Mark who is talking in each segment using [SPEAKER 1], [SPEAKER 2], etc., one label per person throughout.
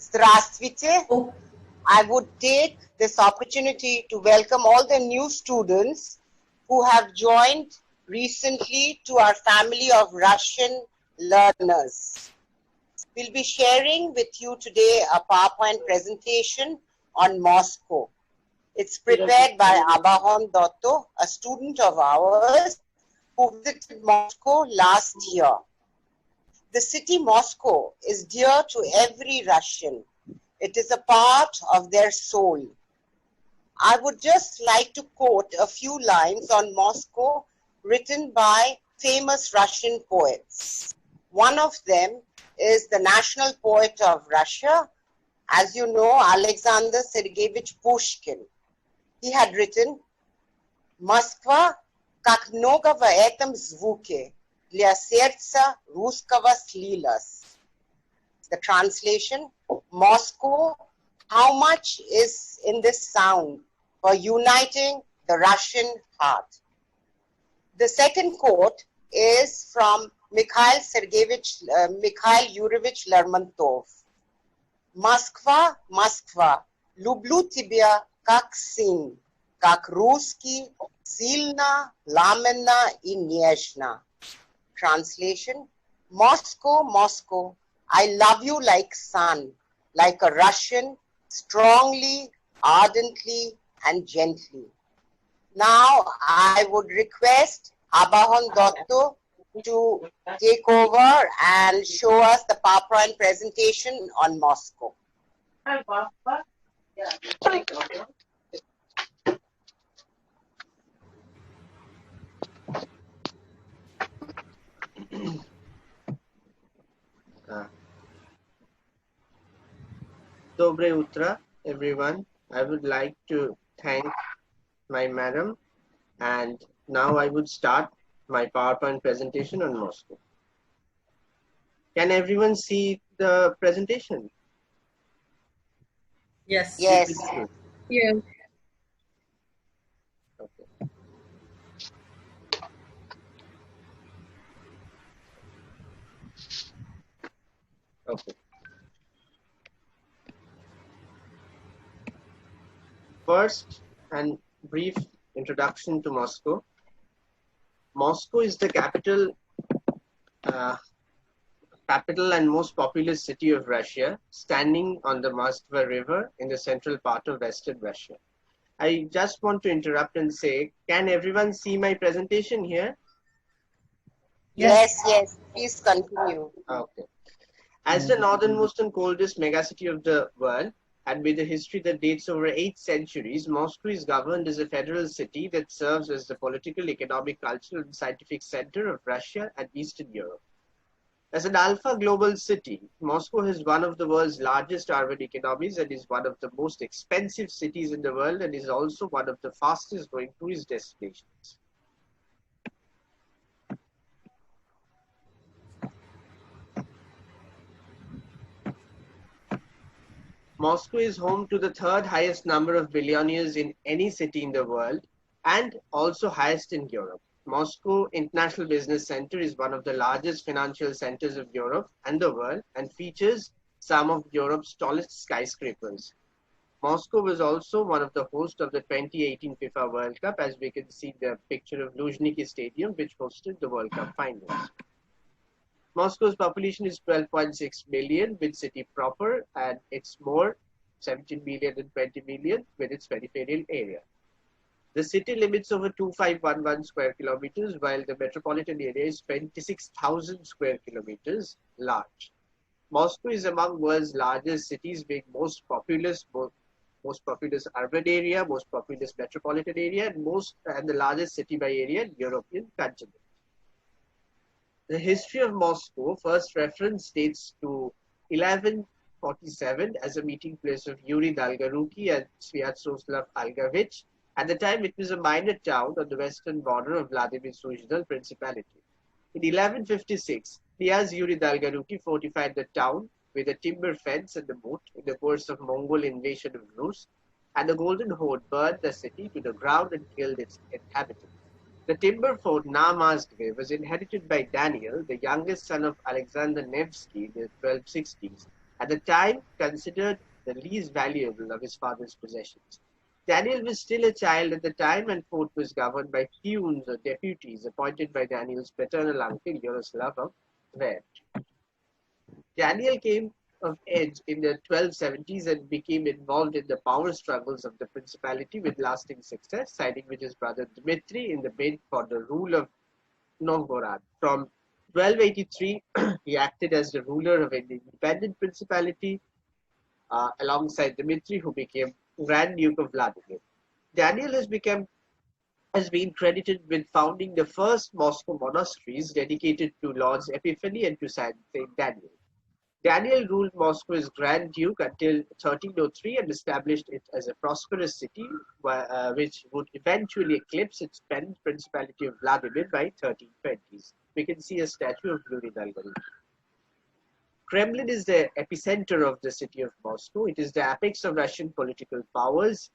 [SPEAKER 1] Здравствуйте. I would take this opportunity to welcome all the new students who have joined recently to our family of Russian learners. We'll be sharing with you today a PowerPoint presentation on Moscow. It's prepared by Abahon Dotto, a student of ours who visited Moscow last year. The city Moscow is dear to every Russian. It is a part of their soul. I would just like to quote a few lines on Moscow written by famous Russian poets. One of them is the national poet of Russia, as you know, Alexander Sergeyevich Pushkin. He had written, «Москва, как много в этом звуке, для сердца русского слилась». The translation, Moscow, how much is in this sound for uniting the Russian heart? The second quote is from Mikhail Yuryevich Lermontov. Москва, Москва, люблю тебя как сын, как русский, сильно, пламенно и нежно. Translation, Moscow, Moscow, I love you like sun, like a Russian, strongly, ardently, and gently. Now, I would request Abahon Dotto to take over and show us the PowerPoint presentation on Moscow.
[SPEAKER 2] Dobre Utra, everyone. I would like to thank my madam, and now I would start my PowerPoint presentation on Moscow. Can everyone see the presentation?
[SPEAKER 3] Yes.
[SPEAKER 1] Yes.
[SPEAKER 3] Yeah.
[SPEAKER 2] Okay. Okay. First, and brief introduction to Moscow. Moscow is the capital and most populous city of Russia, standing on the Moskva River in the central part of Western Russia. I just want to interrupt and say, can everyone see my presentation here?
[SPEAKER 1] Yes, yes. Please continue.
[SPEAKER 2] Okay. As the northernmost and coldest megacity of the world, and with a history that dates over 8 centuries, Moscow is governed as a federal city that serves as the political, economic, cultural, and scientific center of Russia and Eastern Europe. As an alpha global city, Moscow has one of the world's largest urban economies and is one of the most expensive cities in the world, and is also one of the fastest growing tourist destinations. Moscow is home to the third highest number of billionaires in any city in the world, and also highest in Europe. Moscow International Business Center is one of the largest financial centers of Europe and the world, and features some of Europe's tallest skyscrapers. Moscow was also one of the hosts of the 2018 FIFA World Cup, as we can see the picture of Luzhniki Stadium, which hosted the World Cup finals. Moscow's population is 12.6 million with city proper, and it's more 17 million and 20 million with its peripheral area. The city limits over 2511 square kilometers, while the metropolitan area is 26,000 square kilometers large. Moscow is among world's largest cities, being most populous urban area, most populous metropolitan area, and the largest city by area in European continent. The history of Moscow first reference dates to 1147 as a meeting place of Yuri Dolgoruki and Sviatoslav Algavich. At the time, it was a minor town on the western border of Vladimir Suzdal Principality. In 1156, Knyaz Yuri Dolgoruki fortified the town with a timber fence and a moat in the course of Mongol invasion of Rus, and the Golden Horde burned the city to the ground and killed its inhabitants. The timber fort Namazgve was inherited by Daniel, the youngest son of Alexander Nevsky, in the 1260s, at the time considered the least valuable of his father's possessions. Daniel was still a child at the time, and fort was governed by peons or deputies appointed by Daniel's paternal uncle Yaroslav of Tver. Daniel came of age in the 1270s and became involved in the power struggles of the principality with lasting success, siding with his brother Dmitry in the bid for the rule of Novgorod. From 1283, he acted as the ruler of an independent principality alongside Dmitry, who became Grand Duke of Vladimir. Daniel has been credited with founding the first Moscow monasteries dedicated to Lord's Epiphany and to Saint Daniel. Daniel ruled Moscow as Grand Duke until 1303 and established it as a prosperous city, which would eventually eclipse its parent principality of Vladimir by 1320s. We can see a statue of Yuri Nalgari. Kremlin is the epicenter of the city of Moscow. It is the apex of Russian political powers.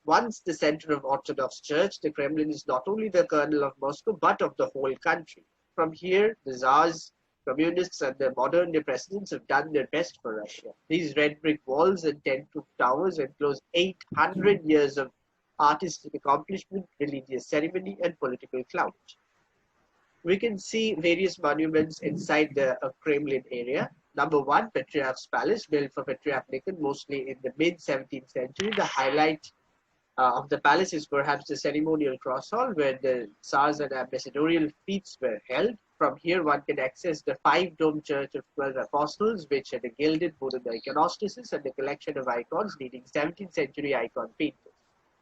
[SPEAKER 2] Once the center of Orthodox Church, the Kremlin is not only the kernel of Moscow, but of the whole country. From here, the Tsars, communists, and the modern day presidents have done their best for Russia. These red brick walls and 10-foot towers enclose 800 years of artistic accomplishment, religious ceremony, and political clout. We can see various monuments inside the Kremlin area. Number 1, Patriarch's Palace, built for Patriarch Nikon mostly in the mid-17th century. The highlight of the palace is perhaps the ceremonial cross hall where the Tsars and ambassadorial feasts were held. From here, one can access the 5-dome church of 12 apostles, which had a gilded wooden iconostasis and a collection of icons needing 17th century icon painters.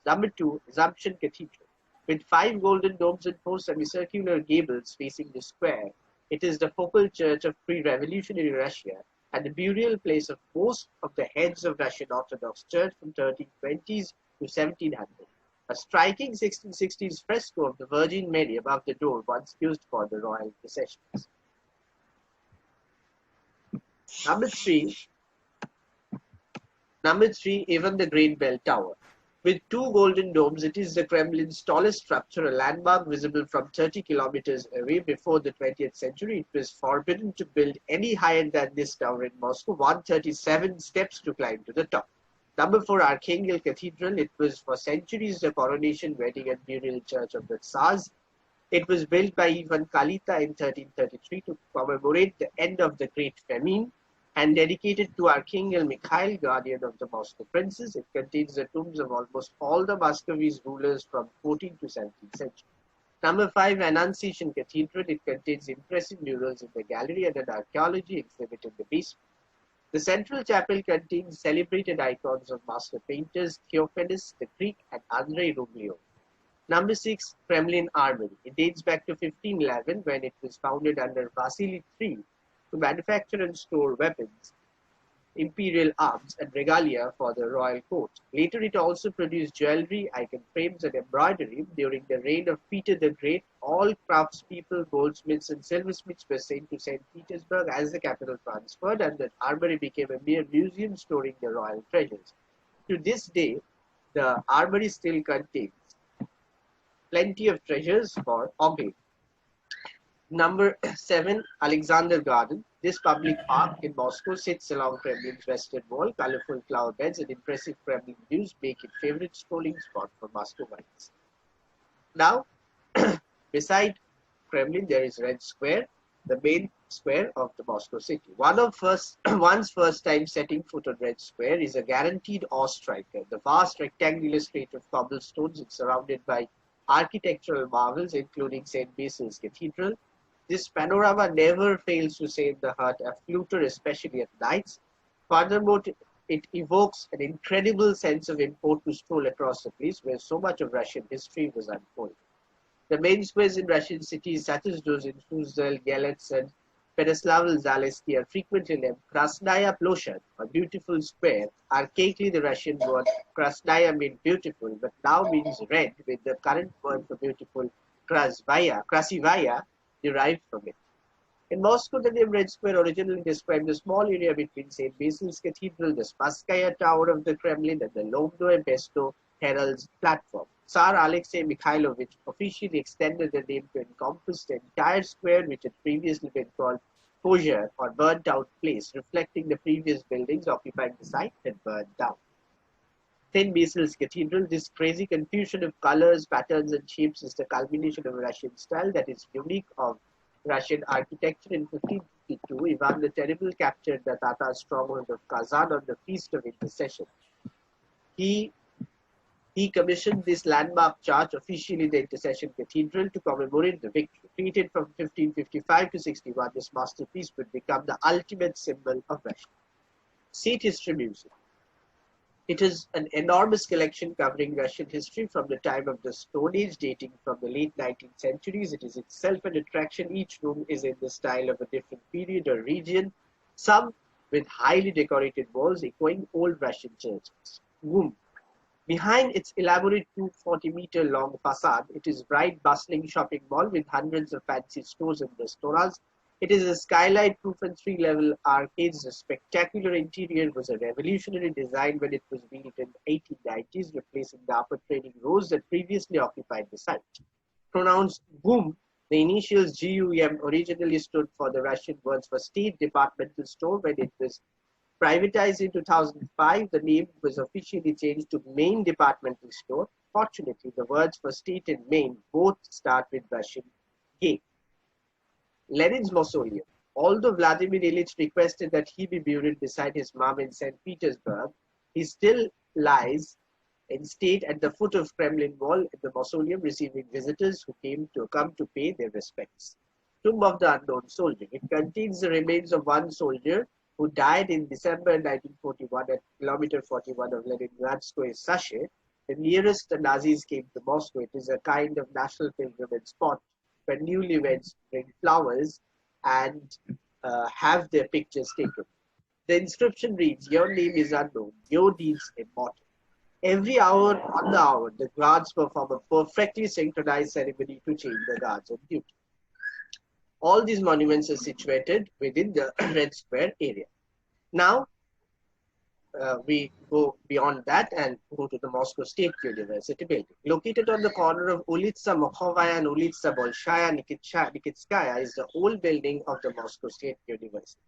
[SPEAKER 2] Number 2, Assumption Cathedral. With 5 golden domes and 4 semicircular gables facing the square, it is the focal church of pre-revolutionary Russia and the burial place of most of the heads of Russian Orthodox Church from 1320s to 1700. A striking 1660s fresco of the Virgin Mary above the door once used for the royal processions. Number three, even the Great Bell Tower. With 2 golden domes, it is the Kremlin's tallest structure, a landmark visible from 30 kilometers away. Before the 20th century, it was forbidden to build any higher than this tower in Moscow, 137 steps to climb to the top. Number 4, Archangel Cathedral. It was for centuries the coronation, wedding, and burial church of the Tsars. It was built by Ivan Kalita in 1333 to commemorate the end of the Great Famine, and dedicated to Archangel Mikhail, guardian of the Moscow princes. It contains the tombs of almost all the Muscovese rulers from 14th to 17th century. Number 5, Annunciation Cathedral. It contains impressive murals in the gallery and an archaeology exhibit in the basement. The central chapel contains celebrated icons of master painters Theophanes the Greek and Andrei Rublev. Number 6, Kremlin Armory. It dates back to 1511 when it was founded under Vasily III to manufacture and store weapons, imperial arms, and regalia for the royal court. Later, it also produced jewelry, icon frames, and embroidery. During the reign of Peter the Great, all craftspeople, goldsmiths, and silversmiths were sent to St. Petersburg as the capital transferred, and the armory became a mere museum storing the royal treasures. To this day, the armory still contains plenty of treasures for ogling. Number 7, Alexander Garden. This public park in Moscow sits along Kremlin's western wall. Colorful flower beds and impressive Kremlin views make it favorite strolling spot for Muscovites. Now, beside Kremlin, there is Red Square, the main square of the Moscow city. One's first time setting foot on Red Square is a guaranteed awe striker. The vast rectangular street of cobblestones is surrounded by architectural marvels, including St. Basil's Cathedral. This panorama never fails to save the heart of fluter, especially at nights. Furthermore, it evokes an incredible sense of import to stroll across a place where so much of Russian history was unfolded. The main squares in Russian cities, such as those in Suzdal, Yelets, and Peroslavl-Zaleski, are frequently named Krasnaya Ploshad, a beautiful square. Archaically, the Russian word Krasnaya means beautiful, but now means red, with the current word for beautiful, Krasivaya, derived from it. In Moscow, the name Red Square originally described the small area between St. Basil's Cathedral, the Spasskaya Tower of the Kremlin, and the Lomno and Pesto Herald's platform. Tsar Alexei Mikhailovich officially extended the name to encompass the entire square, which had previously been called požár or burnt out place, reflecting the previous buildings occupying the site that burned down. St. Basil's Cathedral, this crazy confusion of colors, patterns, and shapes is the culmination of Russian style that is unique of Russian architecture. In 1552, Ivan the Terrible captured the Tatar stronghold of Kazan on the Feast of Intercession. He commissioned this landmark church, officially the Intercession Cathedral, to commemorate the victory. Created from 1555 to 61, this masterpiece would become the ultimate symbol of Russia. State History Museum. It is an enormous collection covering Russian history from the time of the Stone Age, dating from the late 19th centuries. It is itself an attraction. Each room is in the style of a different period or region, some with highly decorated walls echoing old Russian churches. Room. Behind its elaborate 240-meter long facade, it is a bright, bustling shopping mall with hundreds of fancy stores and restaurants. It is a skylight-proof and three-level arcades. The spectacular interior was a revolutionary design when it was built in the 1890s, replacing the upper trading rows that previously occupied the site. Pronounced GUM, the initials GUM originally stood for the Russian words for State Departmental Store. When it was privatized in 2005, the name was officially changed to Main Departmental Store. Fortunately, the words for state and main both start with Russian G. Lenin's mausoleum. Although Vladimir Ilyich requested that he be buried beside his mom in St. Petersburg, he still lies in state at the foot of Kremlin Wall in the mausoleum, receiving visitors who come to pay their respects. Tomb of the Unknown Soldier. It contains the remains of one soldier who died in December 1941 at kilometer 41 of Leningradskoye Sashe. The nearest the Nazis came to Moscow. It is a kind of national pilgrimage spot where newlyweds bring flowers and have their pictures taken. The inscription reads, "Your name is unknown, your deeds immortal." Every hour on the hour, the guards perform a perfectly synchronized ceremony to change the guards on duty. All these monuments are situated within the Red Square area. Now, we go beyond that and go to the Moscow State University building. Located on the corner of Ulitsa Mokhovaya and Ulitsa Bolshaya Nikitskaya is the old building of the Moscow State University.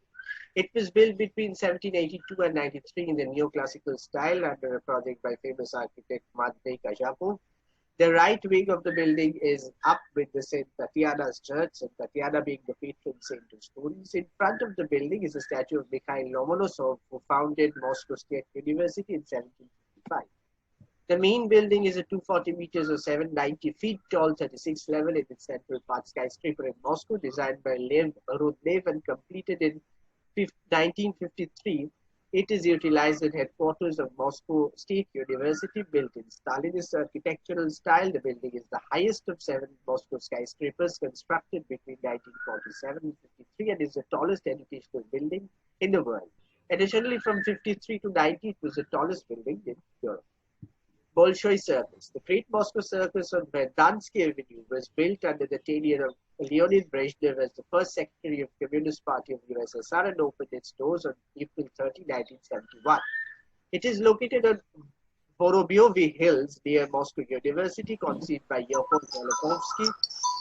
[SPEAKER 2] It was built between 1782 and 93 in the neoclassical style under a project by famous architect Matvei Kazhakov. The right wing of the building is up with the St. Tatiana's Church, St. Tatiana being the patron saint of students. In front of the building is a statue of Mikhail Lomonosov, who founded Moscow State University in 1755. The main building is a 240 meters or 790 feet tall, 36 level in its central part skyscraper in Moscow, designed by Lev Rudnev and completed in 1953. It is utilized as headquarters of Moscow State University, built in Stalinist architectural style. The building is the highest of 7 Moscow skyscrapers constructed between 1947 and 53 and is the tallest educational building in the world. Additionally, from 53 to 90, it was the tallest building in Europe. Bolshoi Circus. The Great Moscow Circus on Verdansky Avenue was built under the tenure of Leonid Brezhnev as the first Secretary of Communist Party of USSR and opened its doors on April 30, 1971. It is located on Vorobyovy Hills near Moscow University, conceived by Yehon Volokovsky,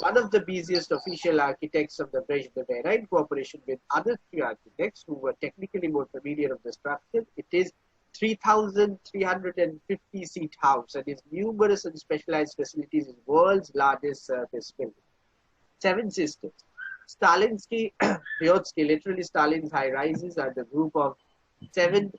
[SPEAKER 2] one of the busiest official architects of the Brezhnev era, in cooperation with other 3 architects who were technically more familiar with the structure. It is 3,350 seat house and its numerous and specialized facilities is world's largest circus building. 7 Sisters. Stalinsky Vyotsky, literally Stalin's high rises, are the group of 7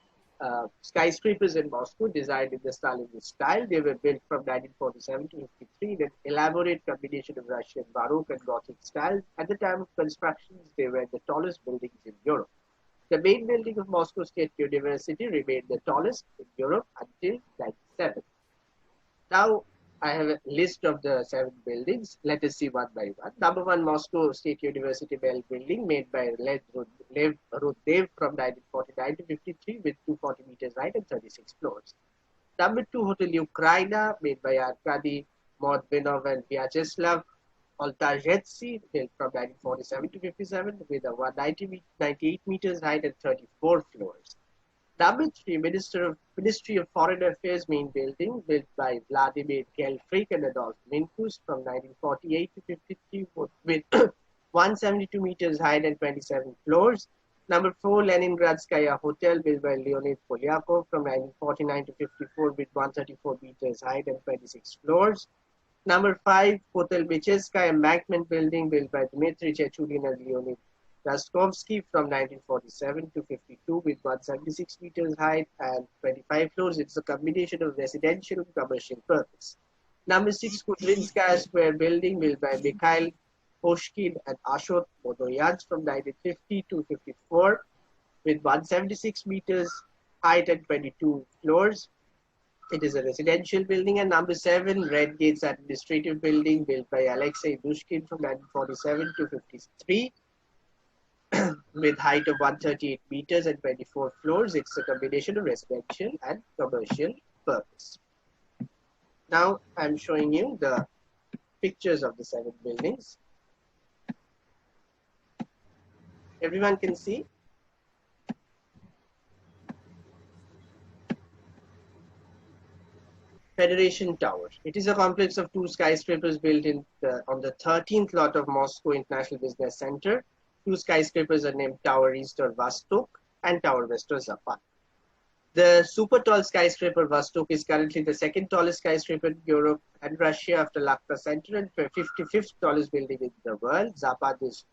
[SPEAKER 2] skyscrapers in Moscow designed in the Stalinist style. They were built from 1947 to 53 in an elaborate combination of Russian Baroque and Gothic styles. At the time of construction, they were the tallest buildings in Europe. The main building of Moscow State University remained the tallest in Europe until 1997. Now, I have a list of the 7 buildings. Let us see one by one. Number 1, Moscow State University Bell Building, made by Lev Rudnev from 1949 to 53 with 240 meters height and 36 floors. Number 2, Hotel Ukraina, made by Arkady Mordvinov and Vyacheslav Oltajetsky, built from 1947 to 57 with a 198 meters height and 34 floors. Number 3, Ministry of Foreign Affairs main building, built by Vladimir Gelfrik and Adolf Minkus from 1948 to 53 with 172 meters high and 27 floors. Number 4, Leningradskaya Hotel, built by Leonid Polyakov from 1949 to 54 with 134 meters height and 26 floors. Number 5, Hotel Bicheskaya Embankment Building, built by Dmitry Chechulin and Leonid Raskovsky from 1947 to 52 with 176 meters height and 25 floors. It's a combination of residential and commercial purpose. Number 6, Kudrinskaya Square Building, built by Mikhail Pushkin and Ashot Modoyans from 1950 to 54 with 176 meters height and 22 floors. It is a residential building. And number 7, Red Gates Administrative Building, built by Alexei Dushkin from 1947 to 53 with height of 138 meters and 24 floors. It's a combination of residential and commercial purpose. Now I'm showing you the pictures of the 7 buildings. Everyone can see? Federation Tower. It is a complex of 2 skyscrapers built on the 13th lot of Moscow International Business Center. 2 skyscrapers are named Tower East or Vostok and Tower West or Zapad. The super tall skyscraper Vostok is currently the 2nd tallest skyscraper in Europe and Russia after Lakta Center and 55th tallest building in the world. Zapad is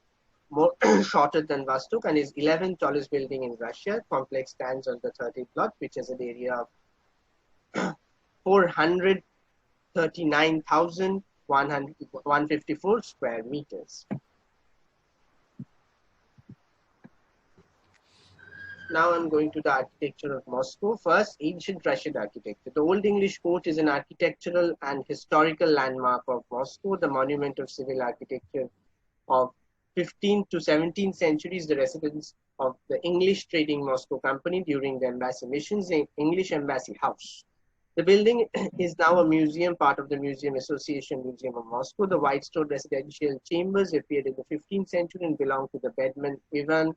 [SPEAKER 2] more shorter than Vostok and is 11th tallest building in Russia. Complex stands on the 13th lot, which has an area of 439,154 square meters. Now I'm going to the architecture of Moscow. First, ancient Russian architecture. The Old English Court is an architectural and historical landmark of Moscow, the monument of civil architecture of 15th to 17th centuries, the residence of the English trading Moscow Company during the embassy missions, the English Embassy House. The building is now a museum, part of the Museum Association Museum of Moscow. The white stone residential chambers appeared in the 15th century and belonged to the bedman Ivan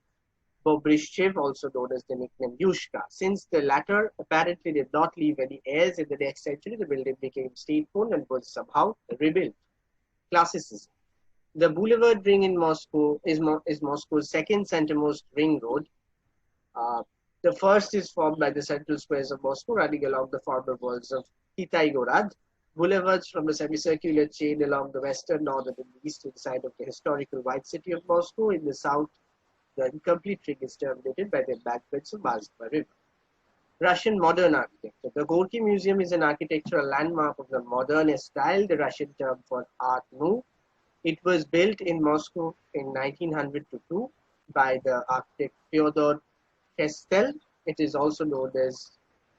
[SPEAKER 2] Bobrishchev, also known as the nickname Yushka. Since the latter apparently did not leave any heirs in the next century, the building became state-owned and was somehow rebuilt. Classicism. The Boulevard ring in Moscow is Moscow's 2nd centermost ring road. The first is formed by the central squares of Moscow running along the former walls of Kitaygorod. Boulevards from a semicircular chain along the western, northern, and eastern side of the historical White City of Moscow. In the south, the incomplete ring is terminated by the embankments of Moskva River. Russian modern architecture. The Gorky Museum is an architectural landmark of the modernist style, the Russian term for Art Nouveau. It was built in Moscow in 1902 by the architect Fyodor Kestel. It is also known as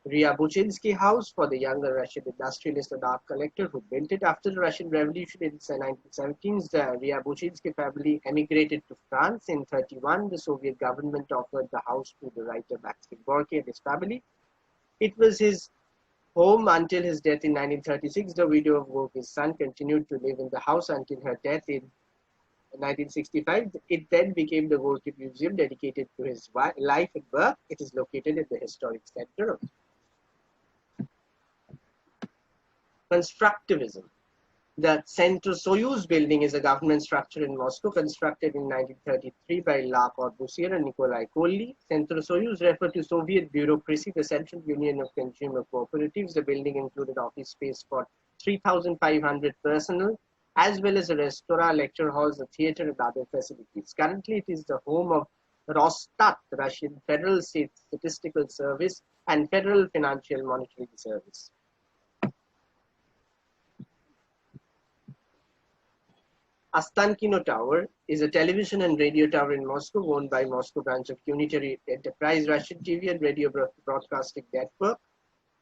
[SPEAKER 2] Ryabuchinsky House for the younger Russian industrialist and art collector who built it. After the Russian Revolution in the 1917s, the Ryabuchinsky family emigrated to France. In 1931, the Soviet government offered the house to the writer Maxim Gorky and his family. It was his home until his death in 1936. The widow of Gorky's son continued to live in the house until her death in 1965. It then became the Gorky Museum dedicated to his life and work. It is located in the historic center of constructivism. The Centro Soyuz building is a government structure in Moscow constructed in 1933 by La Corbusier and Nikolai Kolly. Centro Soyuz referred to Soviet bureaucracy, the Central Union of Consumer Cooperatives. The building included office space for 3,500 personnel, as well as a restaurant, lecture halls, a theater, and other facilities. Currently, it is the home of Rosstat, the Russian Federal State Statistical Service, and Federal Financial Monitoring Service. Ostankino Tower is a television and radio tower in Moscow owned by Moscow branch of Unitary Enterprise Russian TV and Radio Broadcasting Network.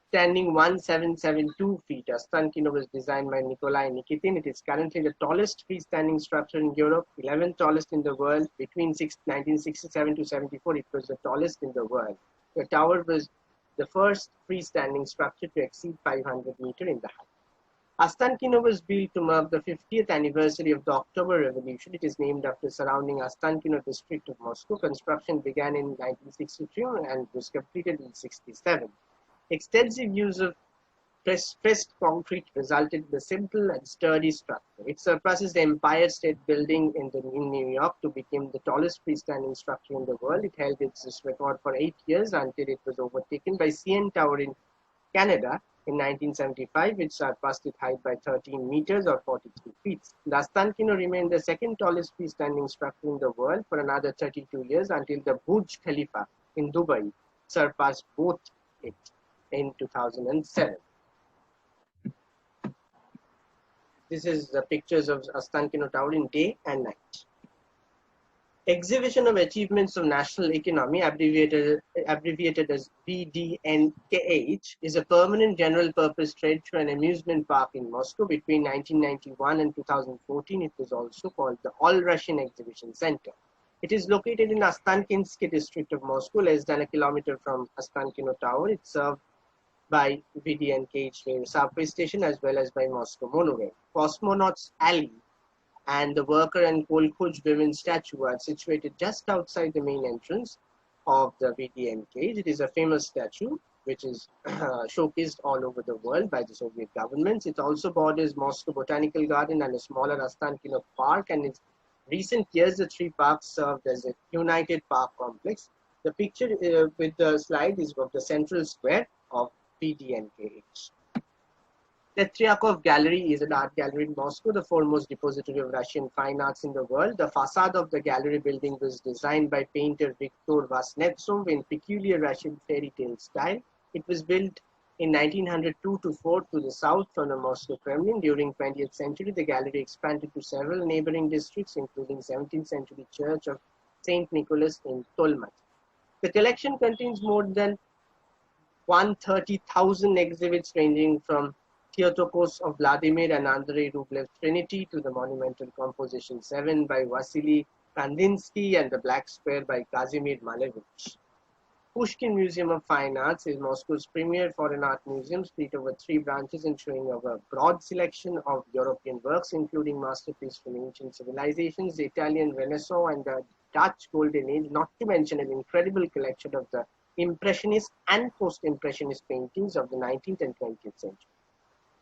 [SPEAKER 2] Standing 1,772 feet, Ostankino was designed by Nikolai Nikitin. It is currently the tallest freestanding structure in Europe, 11th tallest in the world. Between 1967 to 74, it was the tallest in the world. The tower was the first freestanding structure to exceed 500 meters in the height. Ostankino was built to mark the 50th anniversary of the October Revolution. It is named after surrounding Ostankino district of Moscow. Construction began in 1963 and was completed in 1967. Extensive use of pressed concrete resulted in a simple and sturdy structure. It surpasses the Empire State Building in New York to become the tallest freestanding structure in the world. It held its record for 8 years until it was overtaken by CN Tower in Canada in 1975, which surpassed its height by 13 meters or 43 feet. The Ostankino remained the second tallest freestanding structure in the world for another 32 years until the Burj Khalifa in Dubai surpassed both it in 2007. This is the pictures of Ostankino Tower in day and night. Exhibition of Achievements of National Economy, abbreviated as BDNKH, is a permanent general-purpose trade show and amusement park in Moscow. Between 1991 and 2014, it was also called the All-Russian Exhibition Center. It is located in Ostankinsky district of Moscow, less than a kilometer from Ostankino Tower. It's served by VDNKH subway station as well as by Moscow monorail. Cosmonauts Alley and the worker and Kolkhoj women statue are situated just outside the main entrance of the VDNKH. It is a famous statue which is showcased all over the world by the Soviet governments. It also borders Moscow Botanical Garden and a smaller Ostankino Park, and in recent years the three parks served as a united park complex. The picture with the slide is of the central square of VDNKH. The Tryakov Gallery is an art gallery in Moscow, the foremost depository of Russian fine arts in the world. The facade of the gallery building was designed by painter Viktor Vasnetsov in peculiar Russian fairy tale style. It was built in 1902-4 to the south from the Moscow Kremlin. During 20th century, the gallery expanded to several neighboring districts, including 17th century Church of St. Nicholas in Tolmat. The collection contains more than 130,000 exhibits ranging from Theotokos of Vladimir and Andrei Rublev's Trinity to the monumental composition 7 by Vasily Kandinsky and the Black Square by Kazimir Malevich. Pushkin Museum of Fine Arts is Moscow's premier foreign art museum, split over 3 branches and showing a broad selection of European works, including masterpieces from ancient civilizations, the Italian Renaissance and the Dutch Golden Age, not to mention an incredible collection of the Impressionist and Post-Impressionist paintings of the 19th and 20th century.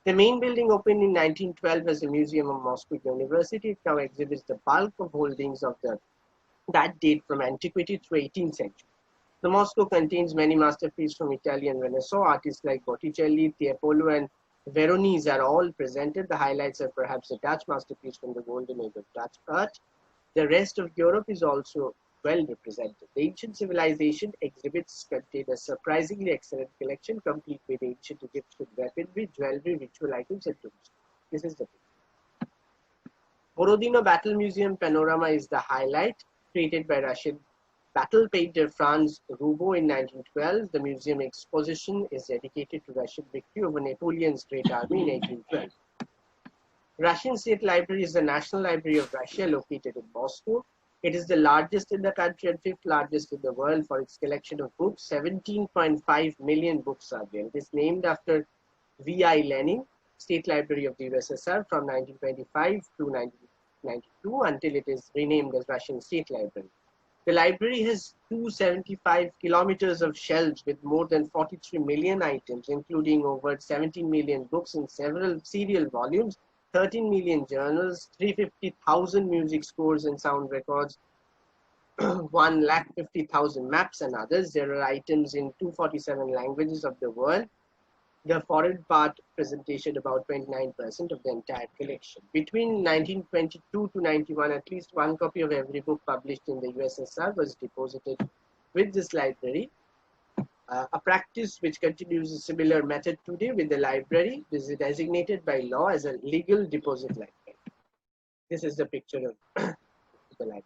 [SPEAKER 2] The main building opened in 1912 as the Museum of Moscow University. It now exhibits the bulk of holdings of that date from antiquity through 18th century. The Moscow contains many masterpieces from Italian Renaissance. Artists like Botticelli, Tiepolo and Veronese are all presented. The highlights are perhaps a Dutch masterpiece from the golden age of Dutch art. The rest of Europe is also well represented. The ancient civilization exhibits contain a surprisingly excellent collection, complete with ancient Egyptian weaponry, jewelry, ritual items, and tombstones. This is the picture. Borodino Battle Museum Panorama is the highlight, created by Russian battle painter Franz Rubo in 1912. The museum exposition is dedicated to Russian victory over Napoleon's Great Army in 1812. Russian State Library is the National Library of Russia, located in Moscow. It is the largest in the country and 5th largest in the world for its collection of books. 17.5 million books are there. It is named after V.I. Lenin, State Library of the USSR from 1925 to 1992 until it is renamed as Russian State Library. The library has 275 kilometers of shelves with more than 43 million items, including over 17 million books in several serial volumes, 13 million journals, 350,000 music scores and sound records, 150,000 maps and others. There are items in 247 languages of the world. The foreign part presentation about 29% of the entire collection. Between 1922 to 91, at least one copy of every book published in the USSR was deposited with this library. A practice which continues a similar method today with the library. This is designated by law as a legal deposit library. This is the picture of the library.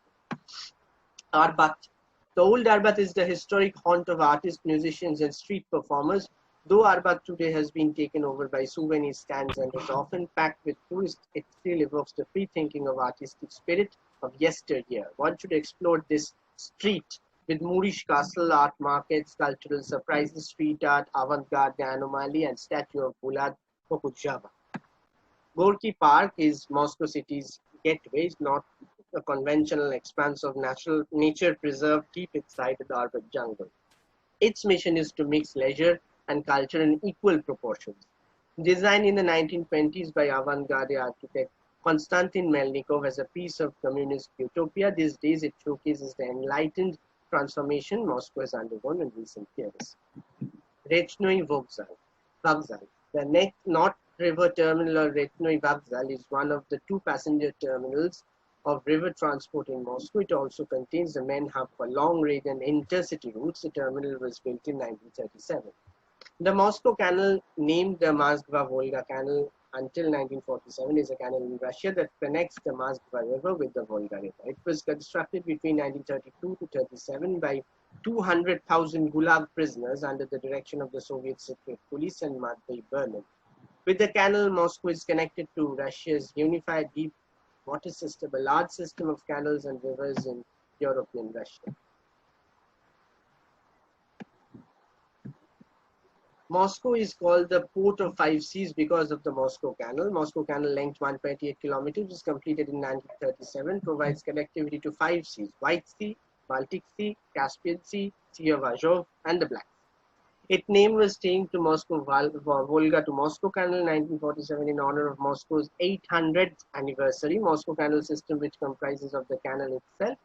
[SPEAKER 2] Arbat. The old Arbat is the historic haunt of artists, musicians and street performers. Though Arbat today has been taken over by souvenir stands and is often packed with tourists, it still evokes the free thinking of artistic spirit of yesteryear. One should explore this street with Moorish castle, art markets, cultural surprises, street art, avant-garde, the anomaly, and statue of Bulad Pokujava. Gorky Park is Moscow city's gateway. It's not a conventional expanse of natural nature preserved deep inside the urban jungle. Its mission is to mix leisure and culture in equal proportions. Designed in the 1920s by avant-garde architect Konstantin Melnikov as a piece of communist utopia, these days it showcases the enlightened transformation Moscow has undergone in recent years. Rechnoi Vokzal. The North River Terminal or Rechnoi Vokzal is one of the two passenger terminals of river transport in Moscow. It also contains the main hub for long-range and intercity routes. The terminal was built in 1937. The Moscow Canal, named the Moskva-Volga Canal until 1947, is a canal in Russia that connects the Moskva River with the Volga River. It was constructed between 1932 to 37 by 200,000 Gulag prisoners under the direction of the Soviet Secret Police and Matvei Berlin. With the canal, Moscow is connected to Russia's unified deep water system, a large system of canals and rivers in European Russia. Moscow is called the Port of Five Seas because of the Moscow Canal. Moscow Canal, length 128 kilometers, was completed in 1937, provides connectivity to 5 seas: White Sea, Baltic Sea, Caspian Sea, Sea of Azov, and the Black Sea. Its name was changed to Moscow Volga to Moscow Canal in 1947 in honor of Moscow's 800th anniversary. Moscow Canal system, which comprises of the canal itself,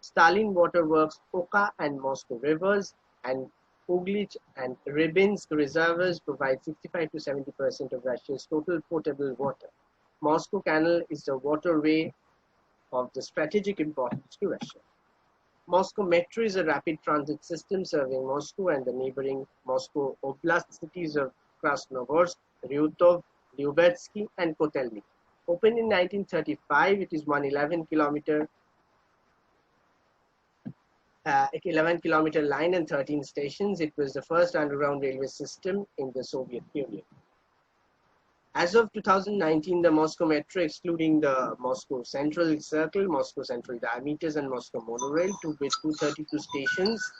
[SPEAKER 2] Stalin Waterworks, Oka and Moscow Rivers, and Uglich and Rybinsk reservoirs, provide 65 to 70% of Russia's total potable water. Moscow Canal is the waterway of the strategic importance to Russia. Moscow Metro is a rapid transit system serving Moscow and the neighboring Moscow Oblast cities of Krasnogorsk, Ryutov, Lyubetsky, and Kotelnik. Opened in 1935, it is 11-kilometer line and 13 stations. It was the first underground railway system in the Soviet Union. As of 2019, the Moscow Metro, excluding the Moscow Central Circle, Moscow Central Diameters, and Moscow Monorail, with 232 stations,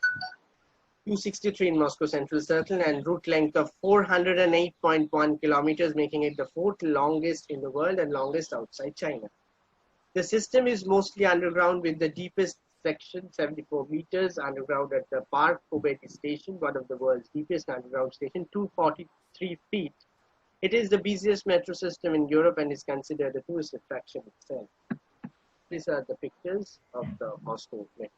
[SPEAKER 2] 263 in Moscow Central Circle, and route length of 408.1 kilometers, making it the fourth longest in the world and longest outside China. The system is mostly underground, with the deepest section 74 meters underground at the Park Pobedi station, one of the world's deepest underground station, 243 feet. It is the busiest metro system in Europe and is considered a tourist attraction itself. These are the pictures of the Moscow metro.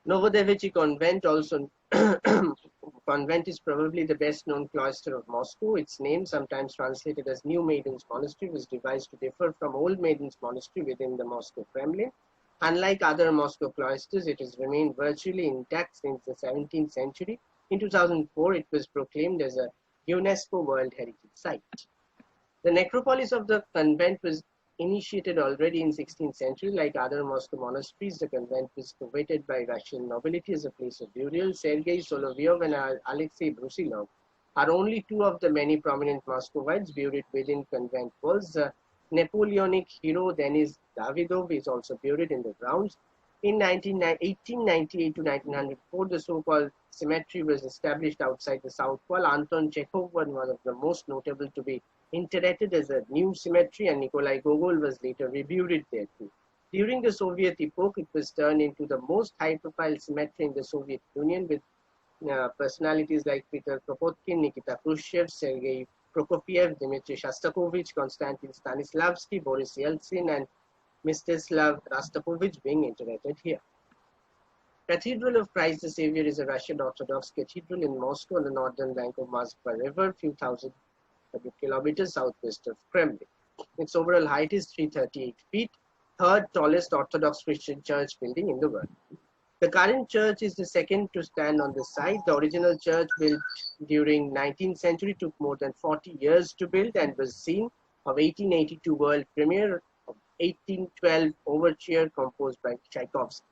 [SPEAKER 2] Novodevichy Convent, also convent, is probably the best known cloister of Moscow. Its name, sometimes translated as New Maidens Monastery, was devised to differ from Old Maidens Monastery within the Moscow Kremlin. Unlike other Moscow cloisters, it has remained virtually intact since the 17th century. In 2004, it was proclaimed as a UNESCO World Heritage Site. The necropolis of the convent was initiated already in 16th century. Like other Moscow monasteries, the convent was coveted by Russian nobility as a place of burial. Sergei Solovyov and Alexei Brusilov are only two of the many prominent Muscovites buried within convent walls. The Napoleonic hero Denis Davidov is also buried in the grounds. In 1898 to 1904, the so-called cemetery was established outside the south wall. Anton Chekhov was one of the most notable to be interred as a new cemetery, and Nikolai Gogol was later reburied there too. During the Soviet epoch, it was turned into the most high-profile cemetery in the Soviet Union, with personalities like Peter Kropotkin, Nikita Khrushchev, Sergei Prokofiev, Dmitry Shostakovich, Konstantin Stanislavski, Boris Yeltsin, and Mstislav Rostropovich being interred here. Cathedral of Christ the Savior is a Russian Orthodox cathedral in Moscow on the northern bank of Moskva River, few thousand kilometers southwest of Kremlin. Its overall height is 338 feet, third tallest Orthodox Christian church building in the world. The current church is the second to stand on the site. The original church, built during 19th century, took more than 40 years to build and was scene of 1882 world premiere of 1812 overture composed by Tchaikovsky.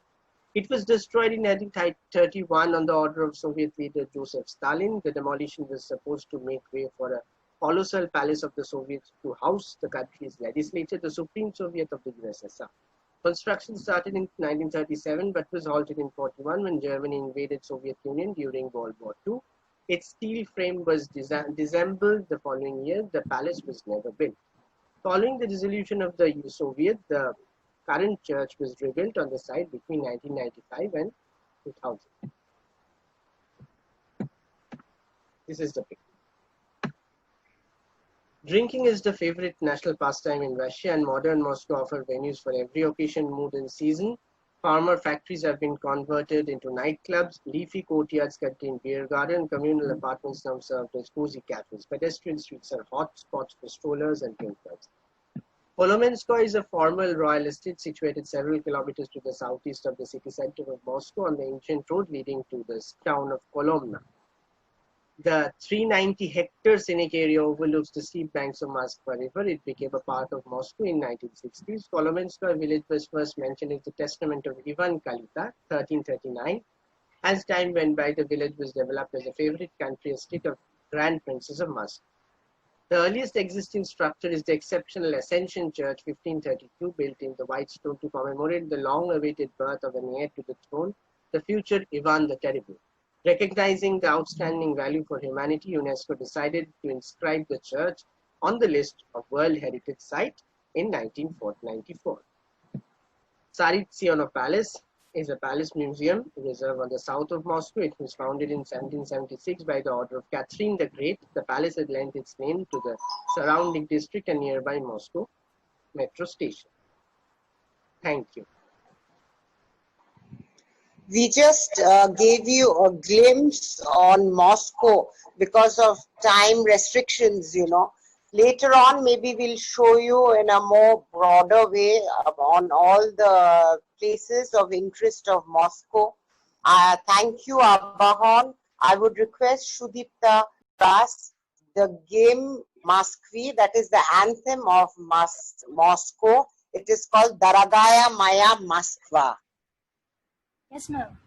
[SPEAKER 2] It was destroyed in 1931 on the order of Soviet leader Joseph Stalin. The demolition was supposed to make way for a colossal palace of the Soviets to house the country's legislature, the Supreme Soviet of the USSR. Construction started in 1937 but was halted in 1941 when Germany invaded Soviet Union during World War II. Its steel frame was disassembled the following year. The palace was never built. Following the dissolution of the Soviet, the current church was rebuilt on the site between 1995 and 2000. This is the picture. Drinking is the favorite national pastime in Russia, and modern Moscow offers venues for every occasion, mood, and season. Farmer factories have been converted into nightclubs, leafy courtyards contain beer garden, communal apartments now serve as cozy cafes. Pedestrian streets are hot spots for strollers and drinkers. Kolomenskoye is a former royal estate situated several kilometers to the southeast of the city center of Moscow on the ancient road leading to the town of Kolomna. The 390 hectare scenic area overlooks the steep banks of Moskva River. It became a part of Moscow in 1960s. Kolomenskoye village was first mentioned as the testament of Ivan Kalita, 1339. As time went by, the village was developed as a favorite country estate of Grand Princes of Moscow. The earliest existing structure is the exceptional Ascension Church, 1532, built in the white stone to commemorate the long-awaited birth of an heir to the throne, the future Ivan the Terrible. Recognizing the outstanding value for humanity, UNESCO decided to inscribe the church on the list of World Heritage Site in 1994. Tsaritsino Palace is a palace museum reserve on the south of Moscow. It was founded in 1776 by the order of Catherine the Great. The palace had lent its name to the surrounding district and nearby Moscow metro station. Thank you.
[SPEAKER 1] We just gave you a glimpse on Moscow because of time restrictions, you know. Later on, maybe we'll show you in a more broader way on all the places of interest of Moscow. Thank you, Abahan. I would request Shudipta Ras, the game Moskvi, that is the anthem of Moscow. It is called Daragaya Maya Moskva.
[SPEAKER 3] Yes, ma'am.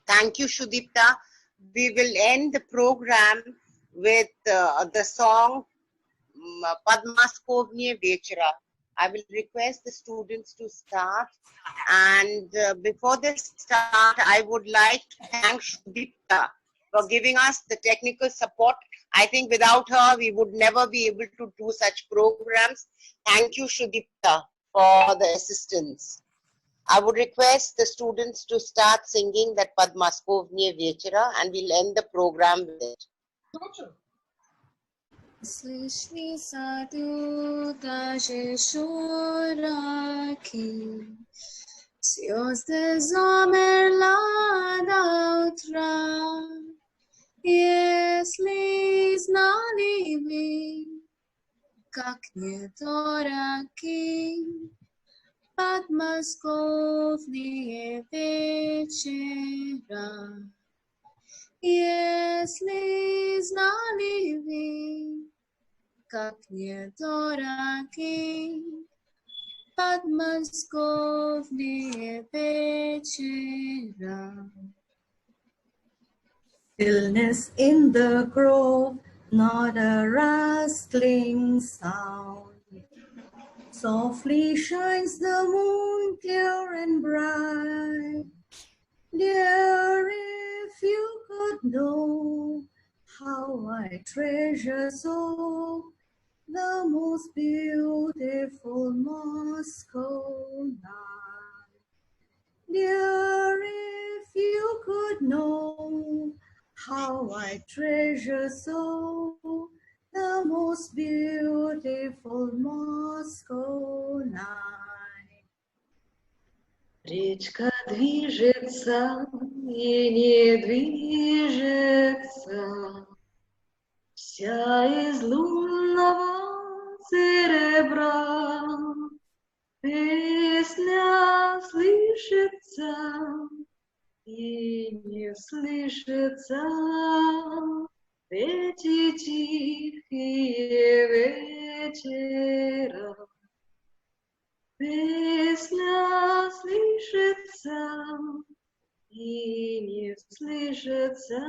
[SPEAKER 1] Thank you, Shudipta. We will end the program with the song Padmaskovnye Vechera. I will request the students to start. And before they start, I would like to thank Shudipta for giving us the technical support I think without her, we would never be able to do such programs. Thank you, Shudipta, for the assistance. I would request the students to start singing that Padmaskovniye Vechera, and we'll end the program with it.
[SPEAKER 3] Слышни саду даже шорохи, звезды замерла до утра. Если знали вы, как недороги подмосковные вечера, если знали вы, как недороги подмосковные вечера.
[SPEAKER 4] Stillness in the grove, not a rustling sound. Softly shines the moon, clear and bright. Dear, if you could know how I treasure so the most beautiful Moscow night. Dear, if you could know how I treasure so the most beautiful Moscow night. Речка движется и не движется, вся из лунного серебра. Песня слышится и не слышится в эти тихие вечера. Песня слышится и не слышится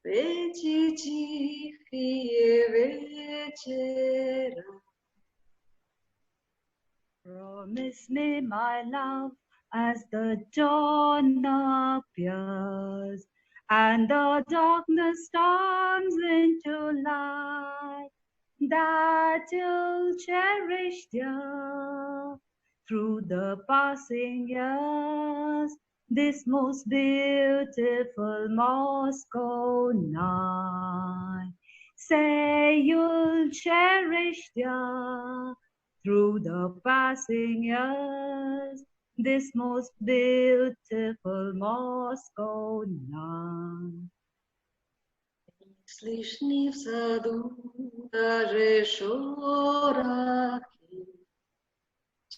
[SPEAKER 4] в эти тихие вечера. Promise me, my love, as the dawn appears and the darkness turns into light, that you'll cherish, dear, through the passing years, this most beautiful Moscow night. Say you'll cherish, dear, through the passing years, this most beautiful Moscow night. Слышны в саду даже шорохи,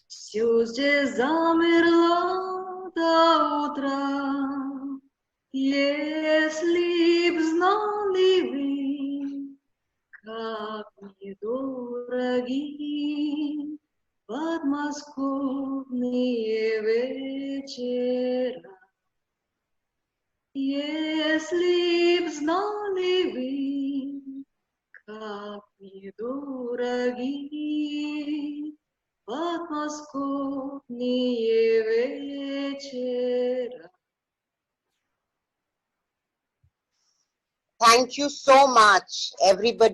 [SPEAKER 4] все здесь замерло до утра. Если б знали вы, как мне дороги подмосковные вечера. Если б знали вы, как мне дороги подмосковные вечера.
[SPEAKER 1] Thank you so much, everybody.